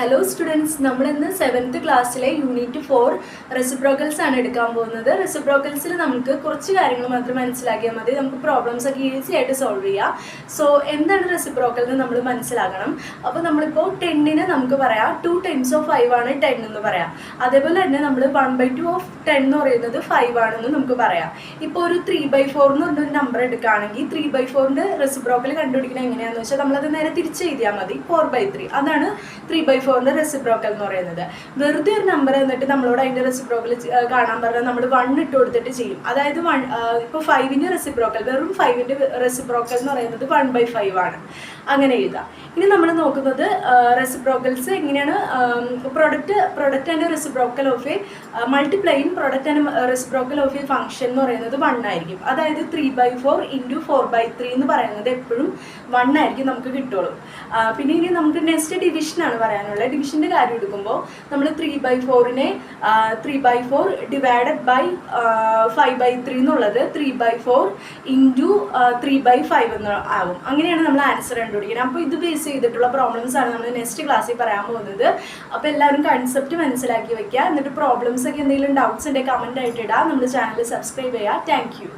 Hello students, നമ്മളിന്ന് 7th ക്ലാസ്സിലെ unit 4 reciprocals ആണ് എടുക്കാൻ പോകുന്നത്. റെസിപ്രോക്കൽസിൽ നമുക്ക് കുറച്ച് കാര്യങ്ങൾ മാത്രം മനസ്സിലാക്കിയാൽ മതി, നമുക്ക് പ്രോബ്ലംസ് ഒക്കെ ഈസി ആയിട്ട് സോൾവ് ചെയ്യാം. സോ എന്താണ് റെസിപ്രോക്കൽ എന്ന് നമ്മൾ മനസ്സിലാക്കണം. അപ്പോൾ നമ്മളിപ്പോൾ 10ന് നമുക്ക് പറയാം 2 times of 5 ആണ് 10 എന്ന് പറയാം. അതേപോലെ തന്നെ നമ്മൾ 1/2 of 10 എന്ന് പറയുന്നത് 5 ആണെന്ന് നമുക്ക് പറയാം. ഇപ്പോൾ ഒരു 3/4 എന്ന് പറഞ്ഞൊരു നമ്പർ എടുക്കുകയാണെങ്കിൽ 3/4ൻ്റെ റെസിപ്രോക്കൽ കണ്ടുപിടിക്കുന്നത് എങ്ങനെയാണെന്ന് വെച്ചാൽ നമ്മളത് നേരെ തിരിച്ച് എഴുതിയാൽ മതി. 4/3 അതാണ് 3/4ൻ്റെ റെസിപ്രോക്കൽ എന്ന് പറയുന്നത്. വെറുതെ ഒരു നമ്പർ എന്നിട്ട് നമ്മളോട് അതിൻ്റെ റെസിപ്രോക്കൽ കാണാൻ പറഞ്ഞാൽ നമ്മൾ 1 ഇട്ട് കൊടുത്തിട്ട് ചെയ്യും. അതായത് ഇപ്പോൾ 5ൻ്റെ റെസിപ്രോക്കൽ, വെറും 5ൻ്റെ റെസിപ്രോക്കൽ എന്ന് പറയുന്നത് 1/5 ആണ്. അങ്ങനെ എഴുതാം. ഇനി നമ്മൾ നോക്കുന്നത് റെസിപ്രോക്കൽസ് എങ്ങനെയാണ്. Product and reciprocal of A multiplying product and reciprocal of A function എന്ന് പറയുന്നത് 1 ആയിരിക്കും. അതായത് 3/4 × 4/3 എന്ന് പറയുന്നത് എപ്പോഴും 1 ആയിരിക്കും നമുക്ക് കിട്ടുള്ളൂ. പിന്നെ ഇനി നമുക്ക് നെക്സ്റ്റ് ഡിവിഷനാണ് പറയാനുള്ളത്. ഡിവിഷൻ്റെ കാര്യം എടുക്കുമ്പോൾ നമ്മൾ 3/4നെ 3/4 ഡിവൈഡഡ് ബൈ 5/3 എന്നുള്ളത് 3/4 × 3/5 എന്ന് ആവും. അങ്ങനെയാണ് നമ്മൾ ആൻസർ കണ്ടുപിടിക്കുന്നത്. അപ്പോൾ ഇത് ബേസ് ചെയ്തിട്ടുള്ള പ്രോബ്ലംസ് ആണ് നമ്മൾ നെക്സ്റ്റ് ക്ലാസ്സിൽ പറയാൻ പോകുന്നത്. അപ്പോൾ എല്ലാവരും കൺസെപ്റ്റ് മനസ്സിലാക്കി വെക്കുക. എന്നിട്ട് പ്രോബ്ലംസ് ഒക്കെ എന്തെങ്കിലും ഡൗട്ട്സ് ഉണ്ടെങ്കിൽ കമൻ്റ് ആയിട്ട് ഇടാം. നമ്മുടെ ചാനൽ സബ്സ്ക്രൈബ് ചെയ്യുക. Thank you.